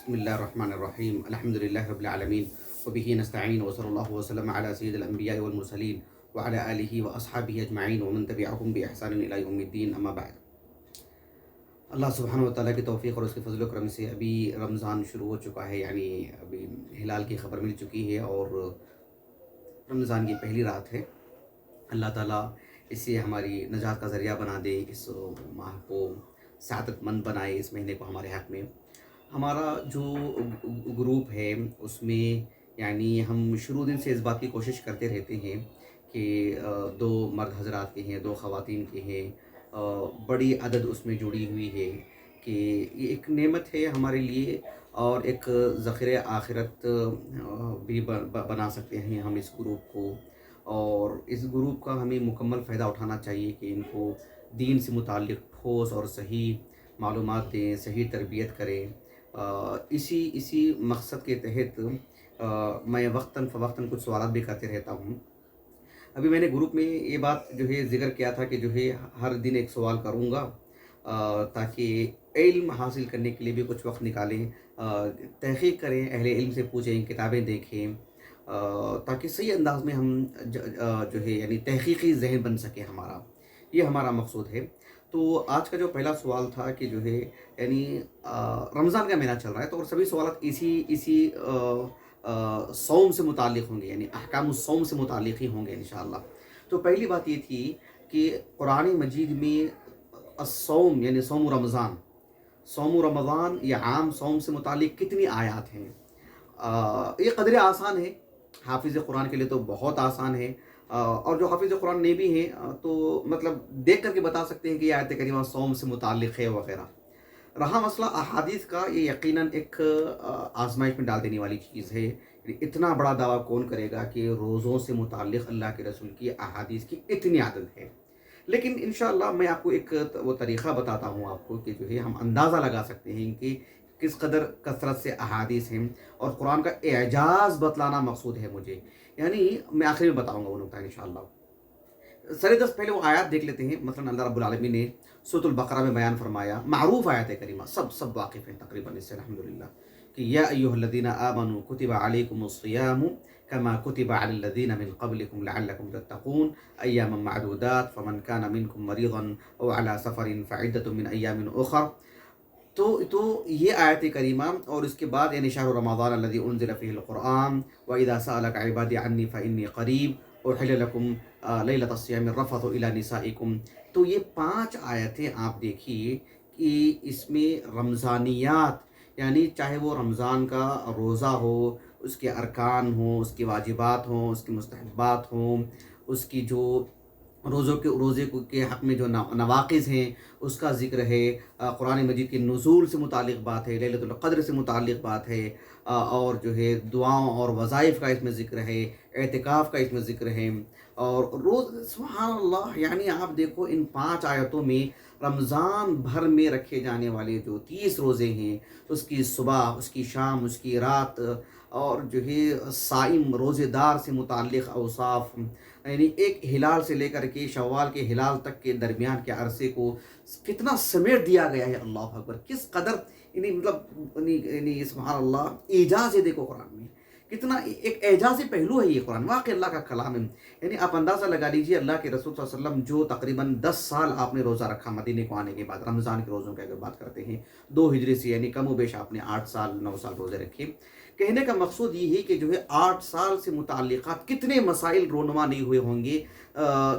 بسم اللہ الرحمن الرحیم الحمد للہ رب العالمین وبہ نستعین وصلی اللہ وسلم علی سید الانبیاء والمرسلین وعلی آلہ واصحابہ اجمعین ومن تبعہم بإحسان الی یوم الدین اما بعد۔ اللہ سبحانہ و تعالیٰ کی توفیق اور اس کے فضل و کرم سے ابھی رمضان شروع ہو چکا ہے، یعنی ابھی ہلال کی خبر مل چکی ہے اور رمضان کی پہلی رات ہے۔ اللہ تعالیٰ اسے ہماری نجات کا ذریعہ بنا دے، اس ماہ کو سعادت مند بنائے، اس مہینے کو ہمارے حق میں۔ ہمارا جو گروپ ہے اس میں یعنی ہم شروع دن سے اس بات کی کوشش کرتے رہتے ہیں کہ دو مرد حضرات کے ہیں، دو خواتین کے ہیں، بڑی عدد اس میں جڑی ہوئی ہے کہ یہ ایک نعمت ہے ہمارے لیے اور ایک ذخیرہ آخرت بھی بنا سکتے ہیں ہم اس گروپ کو، اور اس گروپ کا ہمیں مکمل فائدہ اٹھانا چاہیے کہ ان کو دین سے متعلق ٹھوس اور صحیح معلومات دیں، صحیح تربیت کریں۔ اسی مقصد کے تحت میں وقتاً فوقتاً کچھ سوالات بھی کرتے رہتا ہوں۔ ابھی میں نے گروپ میں یہ بات جو ہے ذکر کیا تھا کہ جو ہے ہر دن ایک سوال کروں گا تاکہ علم حاصل کرنے کے لیے بھی کچھ وقت نکالیں، تحقیق کریں، اہل علم سے پوچھیں، کتابیں دیکھیں، تاکہ صحیح انداز میں ہم جو ہے یعنی تحقیقی ذہن بن سکے ہمارا، یہ ہمارا مقصود ہے۔ تو آج کا جو پہلا سوال تھا کہ جو ہے یعنی رمضان کا مہینہ چل رہا ہے تو اور سبھی سوالات اسی صوم سے متعلق ہوں گے، یعنی احکام الصوم سے متعلق ہی ہوں گے انشاءاللہ۔ تو پہلی بات یہ تھی کہ قرآن مجید میں الصوم یعنی صوم رمضان یا عام صوم سے متعلق کتنی آیات ہیں؟ یہ قدر آسان ہے، حافظ قرآن کے لیے تو بہت آسان ہے، اور جو حافظ قرآن نہیں بھی ہیں تو مطلب دیکھ کر کے بتا سکتے ہیں کہ یہ آیت کریمہ صوم سے متعلق ہے وغیرہ۔ رہا مسئلہ احادیث کا، یہ یقیناً ایک آزمائش میں ڈال دینے والی چیز ہے۔ اتنا بڑا دعویٰ کون کرے گا کہ روزوں سے متعلق اللہ کے رسول کی احادیث کی اتنی عدد ہے؟ لیکن انشاءاللہ میں آپ کو ایک وہ طریقہ بتاتا ہوں آپ کو کہ جو ہے ہم اندازہ لگا سکتے ہیں کہ کس قدر کثرت سے احادیث ہیں، اور قرآن کا اعجاز بتلانا مقصود ہے مجھے، یعنی میں آخر میں بتاؤں گا وہ نقطہ انشاءاللہ۔ سر دست پہلے وہ آیات دیکھ لیتے ہیں۔ مثلا اللہ رب العالمین نے سورۃ البقرہ میں بیان فرمایا، معروف آیت کریمہ، سب واقف ہیں تقریباً اس سے الحمدللہ، کہ یا ایھا الذین آمنوا کتب علیکم الصیام کما کتب علی الذین من قبلکم لعلکم تتقون ایاما معدودات فمن کان منکم مریضا او علی سفر فعدۃ من ایام اخر۔ تو یہ آیت کریمہ، اور اس کے بعد یعنی شہر رمضان الذی انزل فیہ القرآن وَإِذَا سَأَلَكَ عِبَادِي عَنِّي فَإِنِّي قَرِيبٌ أُحِلَّ لَكُمْ لَيْلَةَ الصِّيَامِ الرَّفَثُ إِلَىٰ نِسَائِكُمْ۔ تو یہ 5 آیتیں آپ دیکھیے کہ اس میں رمضانیات، یعنی چاہے وہ رمضان کا روزہ ہو، اس کے ارکان ہوں، اس کے واجبات ہوں، اس کے مستحبات ہوں، اس کی جو روزے کے حق میں جو نواقض ہیں اس کا ذکر ہے، قرآن مجید کے نزول سے متعلق بات ہے، لیلۃ القدر سے متعلق بات ہے، اور جو ہے دعاؤں اور وظائف کا اس میں ذکر ہے، اعتکاف کا اس میں ذکر ہے، اور سبحان اللہ، یعنی آپ دیکھو ان 5 آیتوں میں رمضان بھر میں رکھے جانے والے جو 30 روزے ہیں، اس کی صبح، اس کی شام، اس کی رات، اور جو ہے صائم روزے دار سے متعلق اوصاف، یعنی ایک ہلال سے لے کر کے شوال کے ہلال تک کے درمیان کے عرصے کو کتنا سمیٹ دیا گیا ہے۔ اللہ اکبر، کس قدر یعنی مطلب یعنی سبحان اللہ اعجاز ہے۔ دیکھو قرآن میں کتنا ایک اعجازی پہلو ہے یہ قرآن، واقعی اللہ کا کلام ہے۔ یعنی آپ اندازہ لگا لیجیے، اللہ کے رسول صلی اللہ علیہ وسلم جو تقریباً 10 سال آپ نے روزہ رکھا مدینے کو آنے کے بعد، رمضان کے روزوں کی اگر بات کرتے ہیں 2 ہجری سے، یعنی کم و بیش آپ نے 8 سال 9 سال روزے رکھے۔ کہنے کا مقصود یہ ہے کہ جو ہے 8 سال سے متعلقات کتنے مسائل رونما نہیں ہوئے ہوں گے،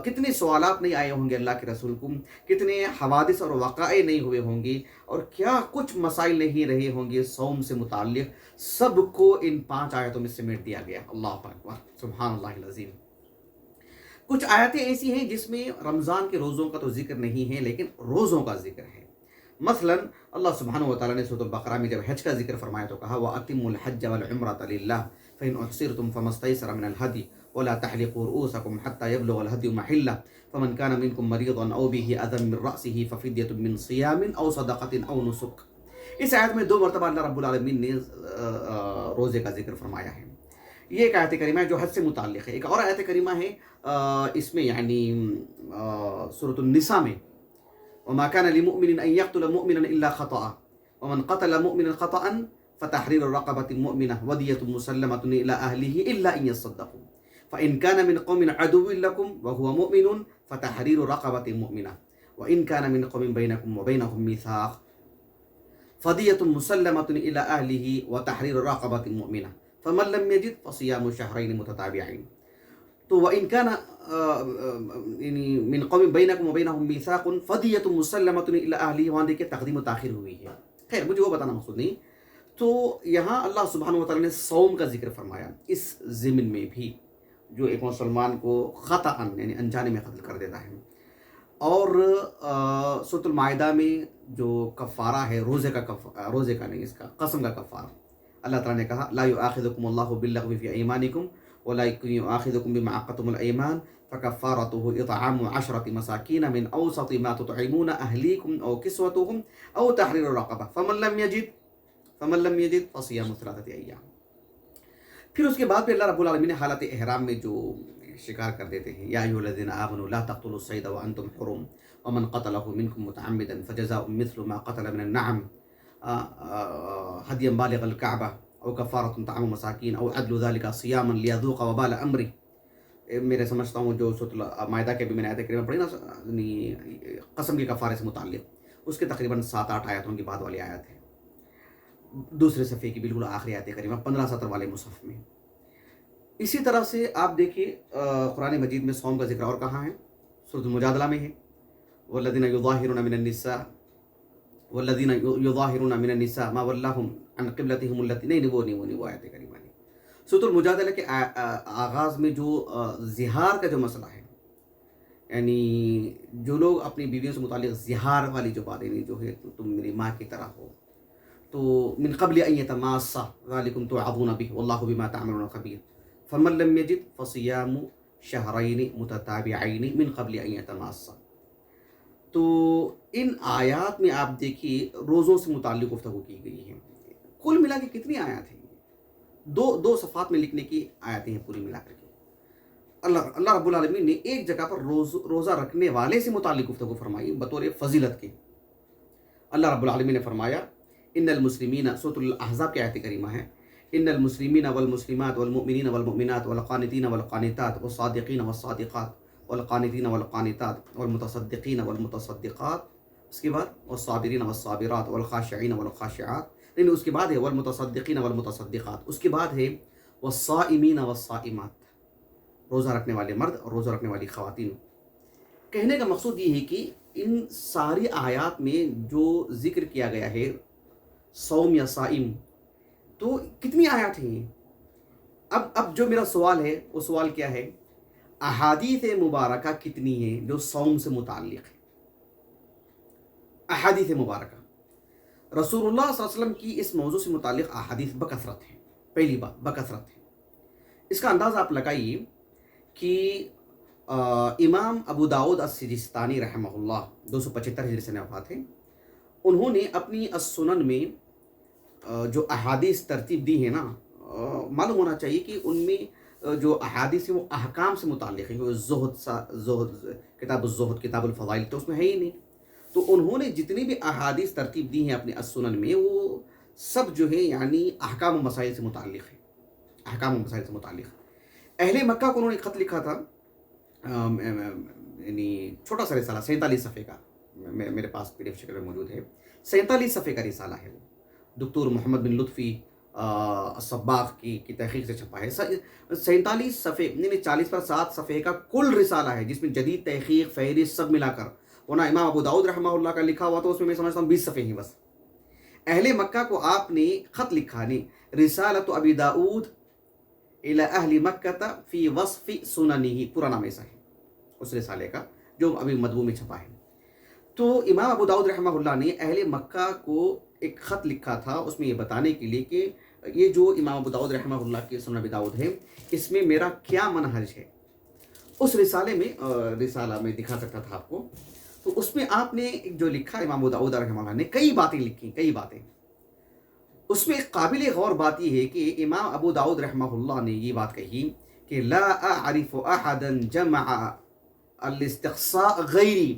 کتنے سوالات نہیں آئے ہوں گے اللہ کے رسول کو، کتنے حوادث اور وقائع نہیں ہوئے ہوں گے، اور کیا کچھ مسائل نہیں رہے ہوں گے صوم سے متعلق، سب کو ان 5 آیتوں میں سمیٹ دیا گیا۔ اللہ اکبر، سبحان اللہ العظیم۔ کچھ آیتیں ایسی ہیں جس میں رمضان کے روزوں کا تو ذکر نہیں ہے لیکن روزوں کا ذکر ہے۔ مثلا اللہ سبحانہ وتعالیٰ نے سورۃ البقرہ میں جب حج کا ذکر فرمایا تو کہا وَأَتِمُّوا الْحَجَّ وَالْعُمْرَةَ لِلَّهِ فَإِنْ أُحْصِرْتُمْ فَمَا اسْتَيْسَرَ مِنَ الْهَدْيِ وَلَا تَحْلِقُوا رُؤُوسَكُمْ حَتَّى يَبْلُغَ الْهَدْيُ مَحِلَّهُ فَمَنْ كَانَ مِنْكُمْ مَرِيضًا أَوْ بِهِ أَذًى مِنْ رَأْسِهِ فَفِدْيَةٌ مِنْ صِيَامٍ أَوْ صَدَقَةٍ أَوْ نُسُكٍ۔ اس آیت میں 2 مرتبہ اللہ رب العالمین نے روزے کا ذکر فرمایا ہے۔ یہ ایک آیت کریمہ ہے جو حج سے متعلق ہے۔ ایک اور آیت کریمہ ہے اس میں یعنی سورۃ النساء میں، وَمَا كَانَ لِمُؤْمِنٍ أَن يَقْتُلَ مُؤْمِنًا إِلَّا خَطَأً وَمَنْ قَتَلَ مُؤْمِنًا خَطَأً فتحرير رقبة مؤمنة ودية مسلمة إلى أهله إلا أن يصدقوا فإن كان من قوم عدو لكم وهو مؤمن فتحرير رقبة مؤمنة وإن كان من قوم بينكم وبينهم ميثاق فدية مسلمة إلى أهله وتحرير رقبة مؤمنة فمن لم يجد فصيام شهرين متتابعين. تو وإن كان یعنی من قوم بینکم و بینہم میثاق فدیۃ مسلمۃ الی اہلہ، وہاں دیکھیں تقدیم و تاخیر ہوئی ہے. خیر مجھے وہ بتانا مقصود نہیں. تو یہاں اللہ سبحانہ و تعالیٰ نے صوم کا ذکر فرمایا اس ضمن میں بھی، جو ایک مسلمان کو خطأ یعنی انجانے میں قتل کر دیتا ہے. اور سورۃ المائدہ میں جو کفارہ ہے روزے کا نہیں، اس کا قسم کا کفارہ، اللہ تعالیٰ نے کہا لا یؤاخذکم اللہ باللغو فی ایمانکم ولکن یؤاخذکم بما عقدتم الایمان فکفارته اطعام 10 مساکین من اوسط ما تطعمون اہلیکم او کسوتهم او تحریر رقبہ فمن لم یجد فصیام 3 ایام. پھر اس کے بعد پہ اللہ رب العالمین نے حالت احرام میں جو شکار کر دیتے ہیں، یا ایھا الذین آمنوا لا تقتلوا الصید وانتم حرم ومن قتلہ منکم متعمدا فجزاء مثل ما قتل من النعم ہدیا بالغ الکعبہ او کفارۃ طعام مساکین او عدل ذلک صیاما لیذوق وبال امری. میرے سمجھتا ہوں جو سورۃ المائدہ کے بھی میں نے آیت کریمہ پڑھی نا قسم کے کفارے سے متعلق، اس کے تقریباً 7-8 آیتوں کی بعد والی آیت ہے، دوسرے صفحے کی بالکل آخری آیت کریمہ 15-17 والے مصحف میں. اسی طرح سے آپ دیکھیے قرآن مجید میں صوم کا ذکر اور کہاں ہے؟ سورۃ المجادلہ میں ہے والذین یظاہرون من النساء ما ولاہم عن قبلتہم التی، نہیں وہ آیت کریمہ نہیں. سورۃ المجادلہ کے آغاز میں جو زہار کا جو مسئلہ ہے، یعنی جو لوگ اپنی بیویوں سے متعلق زہار والی جو باتیں جو ہے تم میری ماں کی طرح ہو، تو من قبل ان یتماسا ذلکم توعظون بہ واللہ بما تعملون خبیر فمن لم یجد فصیام شہرین متتابعین من قبل ان یتماسا. تو ان آیات میں آپ دیکھیے روزوں سے متعلق گفتگو کی گئی ہے. کل ملا کے کتنی آیات ہیں؟ دو صفحات میں لکھنے کی آیتیں ہیں پوری ملا کر کے. اللہ رب العالمین نے ایک جگہ پر روزہ رکھنے والے سے متعلق گفتگو فرمائی بطور فضیلت کے. اللہ رب العالمین نے فرمایا ان المسلمین، سورۃ الاحزاب کی آیت کریمہ ہے، ان المسلمین والمسلمات والمؤمنین والمؤمنات والقانتین والقانتات والصادقین والصادقات والقانتین والقانتات والمتصدقین والمتصدقات، اس کے بعد والصابرین والصابرات والخاشعین والخاشعات، نہیں اس کے بعد ہے والمتصدقین والمتصدقات، اس کے بعد ہے والصائمین والصائمات، روزہ رکھنے والے مرد اور روزہ رکھنے والی خواتین. کہنے کا مقصود یہ ہے کہ ان ساری آیات میں جو ذکر کیا گیا ہے صوم یا صائم، تو کتنی آیات ہیں؟ اب جو میرا سوال ہے وہ سوال کیا ہے؟ احادیث مبارکہ کتنی ہیں جو صوم سے متعلق ہے؟ احادیث مبارکہ رسول اللہ صلی اللہ علیہ وسلم کی اس موضوع سے متعلق احادیث بکثرت ہیں. پہلی بات بکثرت ہے. اس کا اندازہ آپ لگائیے کہ امام ابو داؤد السجستانی رحمہ اللہ 275 ہجری سے وفات ہیں. انہوں نے اپنی السنن میں جو احادیث ترتیب دی ہے نا، معلوم ہونا چاہیے کہ ان میں جو احادیث ہیں وہ احکام سے متعلق ہیں. زہد کتاب الزہد، کتاب الفضائل تو اس میں ہے ہی نہیں. تو انہوں نے جتنی بھی احادیث ترتیب دی ہیں اپنے السنن میں، وہ سب جو ہے یعنی احکام و مسائل سے متعلق ہے. احکام و مسائل سے متعلق. اہل مکہ کو انہوں نے خط لکھا تھا، یعنی چھوٹا سا رسالہ 47 صفحے کا، میرے پاس پی ڈی ایف شکل میں موجود ہے. 47 صفحے کا رسالہ ہے وہ، دکتور محمد بن لطفی الصباغ کی تحقیق سے چھپا ہے. 47 صفحے یعنی 40 پر 7 صفحے کا کل رسالہ ہے، جس میں جدید تحقیق فہرست سب ملا کر. ورنہ امام ابو داؤد رحمہ اللہ کا لکھا ہوا تو اس میں سمجھتا ہوں 20 صفحے ہی بس. اہل مکہ کو آپ نے خط لکھا نہیں، رسالۃ ابی داؤد الی اہل مکہ فی وصف سننہ، پورا نام ایسا ہے اس رسالے کا جو ابھی مطبوع میں چھپا ہے. تو امام ابو داؤد رحمہ اللہ نے اہل مکہ کو ایک خط لکھا تھا، اس میں یہ بتانے کے لیے کہ یہ جو امام ابو داؤد رحمہ اللہ کی سنن ابی داؤد ہے، اس میں میرا کیا منہج ہے. اس رسالے میں رسالہ میں دکھا سکتا تھا آپ کو. تو اس میں آپ نے جو لکھا امام ابو داؤد رحمہ اللہ نے کئی باتیں لکھی، کئی باتیں. اس میں قابل غور بات یہ ہے کہ امام ابو داؤد رحمہ اللہ نے یہ بات کہی کہ لا اعرف احدا جمع الاستقصاء غیری،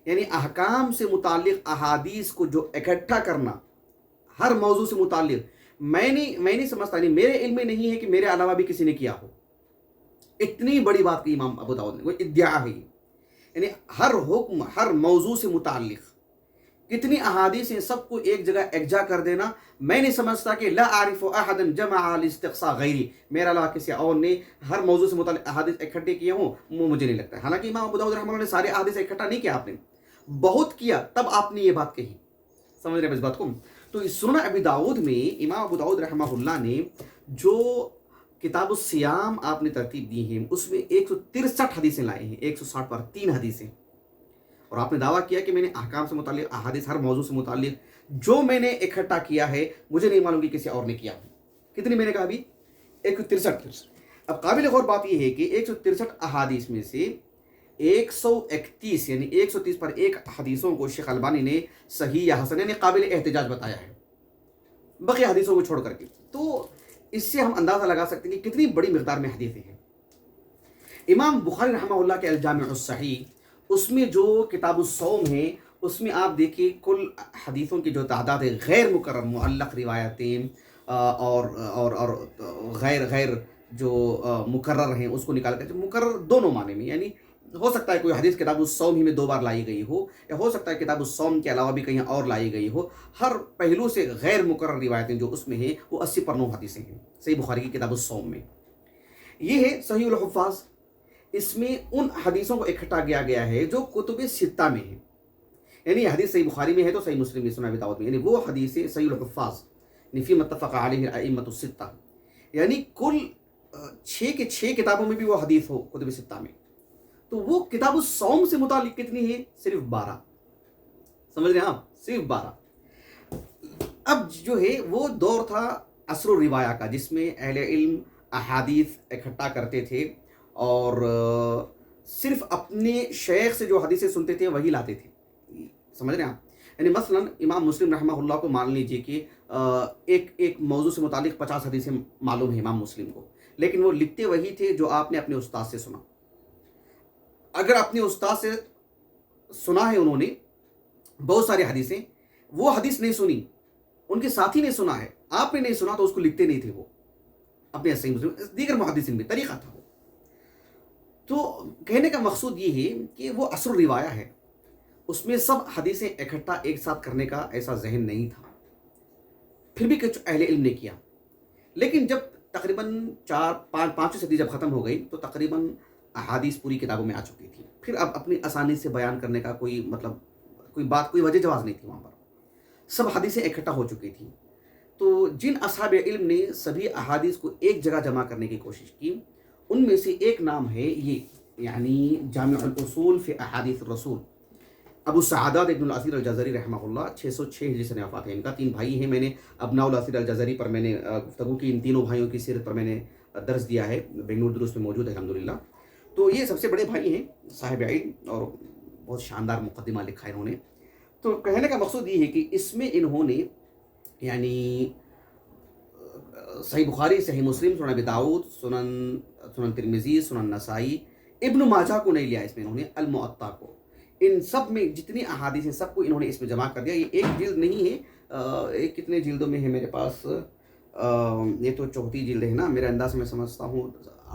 یعنی احکام سے متعلق احادیث کو جو اکٹھا کرنا، ہر موضوع سے متعلق میں نہیں سمجھتا، نہیں میرے علم میں نہیں ہے کہ میرے علاوہ بھی کسی نے کیا ہو. اتنی بڑی بات کی امام ابو داؤد نے، وہ ادعا ہے. یعنی ہر حکم، ہر موضوع سے متعلق کتنی احادیث ہیں، سب کو ایک جگہ اکجا کر دینا. میں نہیں سمجھتا کہ لا اعرف احدا جمع الاستقصاء غیری، میرا علاوہ کسی اور نے ہر موضوع سے متعلق احادیث اکٹھے کیے ہوں، وہ مجھے نہیں لگتا ہے. حالانکہ امام ابو داؤد رحمہ اللہ نے سارے احادیث اکٹھا نہیں کیا، آپ نے بہت کیا، تب آپ نے یہ بات کہی. سمجھ رہے ہیں اس بات کو؟ تو اس سنن ابی داؤد میں امام ابو داؤد رحمہ اللہ نے جو کتاب الصیام آپ نے ترتیب دی ہے، اس میں 163 حدیثیں لائے ہیں، 160 پر 3 حدیثیں. اور آپ نے دعویٰ کیا کہ میں نے احکام سے متعلق احادیث، ہر موضوع سے متعلق جو میں نے اکٹھا کیا ہے، مجھے نہیں معلوم کہ کسی اور نے کیا ہو. کتنی میں نے کہا ابھی؟ 163. اب قابل غور بات یہ ہے کہ 163 احادیث میں سے 131 یعنی 130 پر 1 حدیثوں کو شیخ البانی نے صحیح یا حسن یعنی قابل احتجاج بتایا ہے، بقیہ حدیثوں کو چھوڑ کر کے. تو اس سے ہم اندازہ لگا سکتے ہیں کہ کتنی بڑی مقدار میں حدیثیں ہیں. امام بخاری رحمہ اللہ کے الجامع الصحیح، اس میں جو کتاب الصوم ہے، اس میں آپ دیکھیے کل حدیثوں کی جو تعداد ہے، غیر مکرر معلق روایتیں اور غیر جو مکرر ہیں، اس کو نکال کر، مکرر دونوں معنی میں، یعنی ہو سکتا ہے کوئی حدیث کتاب الصوم ہی میں 2 بار لائی گئی ہو، یا ہو سکتا ہے کتاب الصوم کے علاوہ بھی کہیں اور لائی گئی ہو. ہر پہلو سے غیر مکرر روایتیں جو اس میں ہیں، وہ 80 پر 9 حدیثیں ہیں صحیح بخاری کی کتاب الصوم میں. یہ ہے صحیح الحفاظ. اس میں ان حدیثوں کو اکٹھا کیا گیا ہے جو کتب ستہ میں ہیں. یعنی حدیث صحیح بخاری میں ہے تو صحیح مسلم میں، سنن ابی داؤد میں، یعنی وہ حدیثیں صحیح الحفاظ فی متفق علیہ الائمۃ الستہ، یعنی کل 6 کے 6 کتابوں میں بھی وہ حدیث ہو کتب ستہ میں. تو وہ کتاب الصوم سے متعلق کتنی ہے؟ صرف 12. سمجھ رہے ہیں آپ؟ صرف 12. اب جو ہے وہ دور تھا عصر الروایہ کا، جس میں اہل علم احادیث اکٹھا کرتے تھے اور صرف اپنے شیخ سے جو حدیثیں سنتے تھے وہی لاتے تھے. سمجھ رہے ہیں آپ؟ یعنی مثلا امام مسلم رحمہ اللہ کو مان لیجئے کہ ایک موضوع سے متعلق 50 حدیثیں معلوم ہیں امام مسلم کو، لیکن وہ لکھتے وہی تھے جو آپ نے اپنے استاد سے سنا. اگر اپنے استاد سے سنا ہے انہوں نے بہت ساری حدیثیں، وہ حدیث نہیں سنی، ان کے ساتھی نے سنا ہے، آپ نے نہیں سنا، تو اس کو لکھتے نہیں تھے وہ اپنے صحیح مسلم. دیگر محدثین میں طریقہ تھا وہ. تو کہنے کا مقصود یہ ہے کہ وہ عصر الروایہ ہے، اس میں سب حدیثیں اکٹھا ایک ساتھ کرنے کا ایسا ذہن نہیں تھا. پھر بھی کچھ اہل علم نے کیا. لیکن جب تقریباً 5 صدی جب ختم ہو گئی تو تقریباً احادیث پوری کتابوں میں آ چکی تھی. پھر اب اپنی آسانی سے بیان کرنے کا کوئی مطلب، کوئی وجہ جواز نہیں تھی وہاں پر. سب حدیثیں اکٹھا ہو چکی تھیں. تو جن اصحاب علم نے سبھی احادیث کو ایک جگہ جمع کرنے کی کوشش کی، ان میں سے ایک نام ہے یہ، یعنی جامع الاصول فی احادیث الرسول، ابو سعادات ابن الاثیر الجزری رحمہ اللہ. 606 ہجری سے وفات ہے ان کا. 3 بھائی ہیں. میں نے ابناء الاثیر الجزری پر میں نے گفتگو کی، ان تینوں بھائیوں کی سیرت پر میں نے درس دیا ہے، بنگلور دروس میں موجود ہے الحمدللہ. تو یہ سب سے بڑے بھائی ہیں، صاحب علم، اور بہت شاندار مقدمہ لکھا ہے انہوں نے. تو کہنے کا مقصود یہ ہے کہ اس میں انہوں نے یعنی صحیح بخاری، صحیح مسلم، سنن ابی داؤد، سنن ترمذی، سنن نسائی، ابن ماجہ کو نہیں لیا اس میں انہوں نے، المعطا کو. ان سب میں جتنی احادیث ہیں سب کو انہوں نے اس میں جمع کر دیا. یہ ایک جلد نہیں ہے، ایک کتنے جلدوں میں ہے میرے پاس، یہ تو 34 جلد ہے نا میرے انداز سے، میں سمجھتا ہوں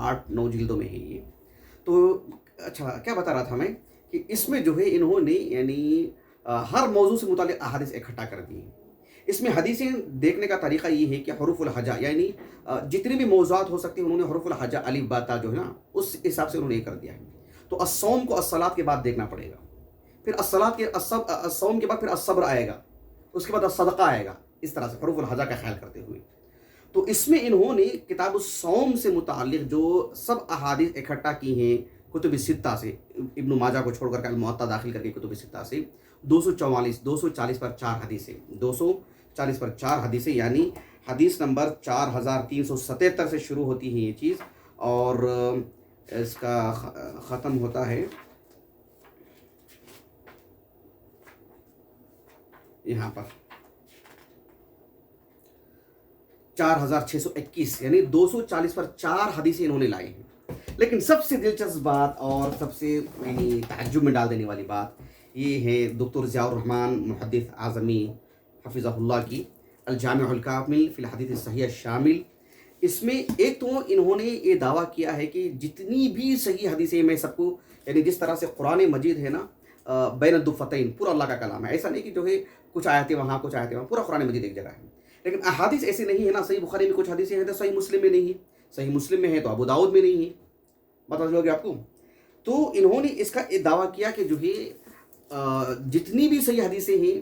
8-9 جلدوں میں ہے یہ. تو اچھا کیا بتا رہا تھا میں، کہ اس میں جو ہے انہوں نے یعنی ہر موضوع سے متعلق احادیث اکٹھا کر دی ہیں. اس میں حدیثیں دیکھنے کا طریقہ یہ ہے کہ حروف الہجا، یعنی جتنے بھی موضوعات ہو سکتے ہیں انہوں نے حروف الہجا الف با تا جو ہے نا اس حساب سے انہوں نے یہ کر دیا ہے. تو الصوم کو الصلاۃ کے بعد دیکھنا پڑے گا، پھر الصوم کے بعد پھر الصبر آئے گا، اس کے بعد الصدقہ آئے گا، اس طرح سے حروف الہجا کا خیال کرتے ہوئے. تو اس میں انہوں نے کتاب الصوم سے متعلق جو سب احادیث اکٹھا کی ہیں کتب ستہ سے، ابن ماجہ کو چھوڑ کر کے المعطا داخل کر کے کتب ستہ سے 240 پر 4 حدیثیں، 240 پر 4 حدیثیں، یعنی حدیث نمبر 4377 سے شروع ہوتی ہے یہ چیز، اور اس کا ختم ہوتا ہے یہاں پر 4621، یعنی 240 پر 4 حدیثیں انہوں نے لائی ہیں. لیکن سب سے دلچسپ بات اور سب سے یعنی تعجب میں ڈال دینے والی بات یہ ہے دکتر ضیاء الرحمن محدث اعظمی حفظہ اللہ کی الجامع الکامل فی الحدیث الصحیح الشامل، اس میں ایک تو انہوں نے یہ دعویٰ کیا ہے کہ جتنی بھی صحیح حدیثیں، میں سب کو یعنی جس طرح سے قرآن مجید ہے نا بین الدفتین، پورا اللہ کا کلام ہے، ایسا نہیں کہ جو ہے کچھ آیتیں وہاں کچھ آیتیں وہاں، پورا قرآن مجید ایک جگہ ہے. لیکن احادیث ایسی نہیں ہے نا، صحیح بخاری میں کچھ حدیثیں ہیں تو صحیح مسلم میں نہیں ہے، صحیح مسلم میں ہے تو ابو داؤد میں نہیں ہے. بتا دو کہ آپ کو. تو انہوں نے اس کا دعویٰ کیا کہ جو ہے جتنی بھی صحیح حدیثیں ہیں،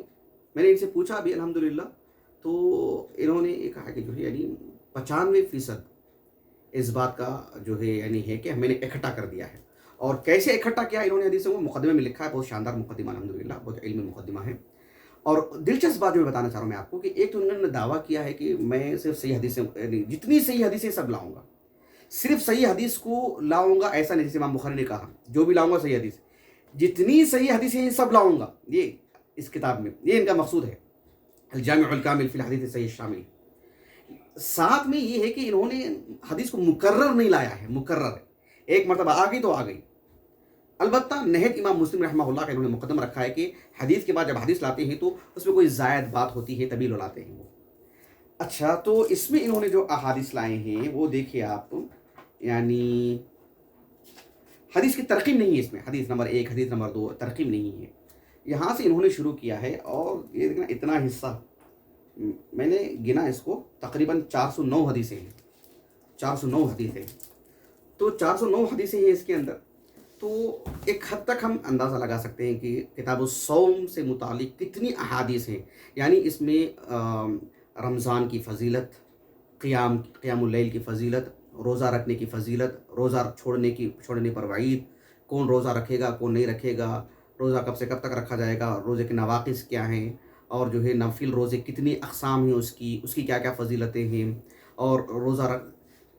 میں نے ان سے پوچھا بھی الحمدللہ، تو انہوں نے یہ کہا کہ جو ہے یعنی 95% اس بات کا جو ہے یعنی ہے کہ میں نے اکٹھا کر دیا ہے. اور کیسے اکٹھا کیا انہوں نے حدیثوں کو، مقدمے میں لکھا ہے، بہت شاندار مقدمہ الحمدللہ، بہت علمی مقدمہ ہے. اور دلچسپ بات جو میں بتانا چاہ رہا ہوں میں آپ کو کہ ایک تو انہوں نے دعویٰ کیا ہے کہ میں صرف صحیح حدیثیں یعنی جتنی صحیح حدیثیں سب لاؤں گا، صرف صحیح حدیث کو لاؤں گا ایسا نہیں، جیسے امام بخاری نے کہا جو بھی لاؤں گا صحیح حدیث، جتنی صحیح حدیثیں ہیں سب لاؤں گا. یہ اس کتاب میں یہ ان کا مقصود ہے، الجامع الکامل فی الحدیث الصحیح الشامل. ساتھ میں یہ ہے کہ انہوں نے حدیث کو مکرر نہیں لایا ہے، مکرر ہے، ایک مرتبہ آ گئی تو آ گئی. البتہ نہج امام مسلم رحمہ اللہ کا انہوں نے مقدم رکھا ہے کہ حدیث کے بعد جب حدیث لاتے ہیں تو اس میں کوئی زائد بات ہوتی ہے تبھی لاتے ہیں وہ. اچھا، تو اس میں انہوں نے جو احادیث لائے ہیں وہ دیکھیے آپ، یعنی حدیث کی ترقیم نہیں ہے اس میں، حدیث نمبر 1 حدیث نمبر 2 ترقیم نہیں ہے. یہاں سے انہوں نے شروع کیا ہے، اور یہ دیکھنا اتنا حصہ میں نے گنا، اس کو تقریباً 409 حدیثیں ہیں، 409 حدیثیں. تو 409 حدیثیں ہیں اس کے اندر. تو ایک حد تک ہم اندازہ لگا سکتے ہیں کہ کتاب الصوم سے متعلق کتنی احادیث ہیں. یعنی اس میں رمضان کی فضیلت، قیام اللیل کی فضیلت، روزہ رکھنے کی فضیلت، روزہ چھوڑنے پر وعید، کون روزہ رکھے گا کون نہیں رکھے گا، روزہ کب سے کب تک رکھا جائے گا، روزے کے نواقص کیا ہیں، اور جو ہے نفل روزے کتنی اقسام ہیں، اس کی کیا کیا فضیلتیں ہیں، اور روزہ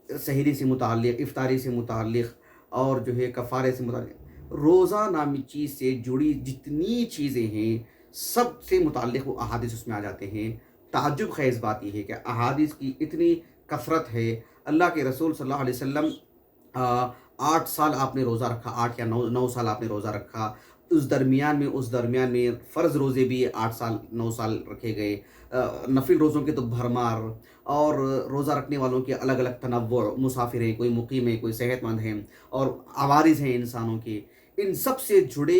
سحری سے متعلق، افطاری سے متعلق، اور جو ہے کفارے سے متعلق، روزہ نامی چیز سے جڑی جتنی چیزیں ہیں سب سے متعلق وہ احادیث اس میں آ جاتے ہیں. تعجب خیز بات یہ ہے کہ احادیث کی اتنی کثرت ہے. اللہ کے رسول صلی اللہ علیہ وسلم 8 سال آپ نے روزہ رکھا، 8 یا 9 سال آپ نے روزہ رکھا. اس درمیان میں فرض روزے بھی 8 سال 9 سال رکھے گئے، نفل روزوں کے تو بھرمار، اور روزہ رکھنے والوں کے الگ الگ تنوع، مسافر ہیں، کوئی مقیم ہے، کوئی صحت مند ہیں، اور عوارض ہیں انسانوں کے. ان سب سے جڑے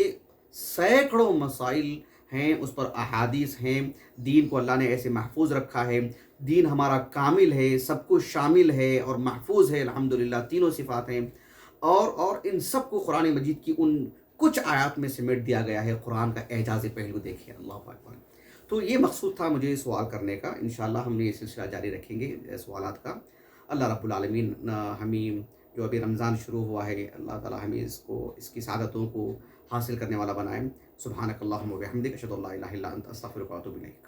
سینکڑوں مسائل ہیں، اس پر احادیث ہیں. دین کو اللہ نے ایسے محفوظ رکھا ہے، دین ہمارا کامل ہے، سب کچھ شامل ہے اور محفوظ ہے الحمدللہ، تینوں صفات ہیں. اور ان سب کو قرآن مجید کی ان کچھ آیات میں سمیٹ دیا گیا ہے. قرآن کا اعجاز پہلو دیکھیے، اللہ اکبر. تو یہ مقصود تھا مجھے سوال کرنے کا. انشاءاللہ ہم نے یہ سلسلہ جاری رکھیں گے سوالات کا. اللہ رب العالمین ہمیں جو ابھی رمضان شروع ہوا ہے، اللہ تعالی ہمیں اس کی سعادتوں کو حاصل کرنے والا بنائیں. سبحانک اللہم و بحمدک، اشہد ان لا الہ الا انت، استغفرک و اتوب الیک.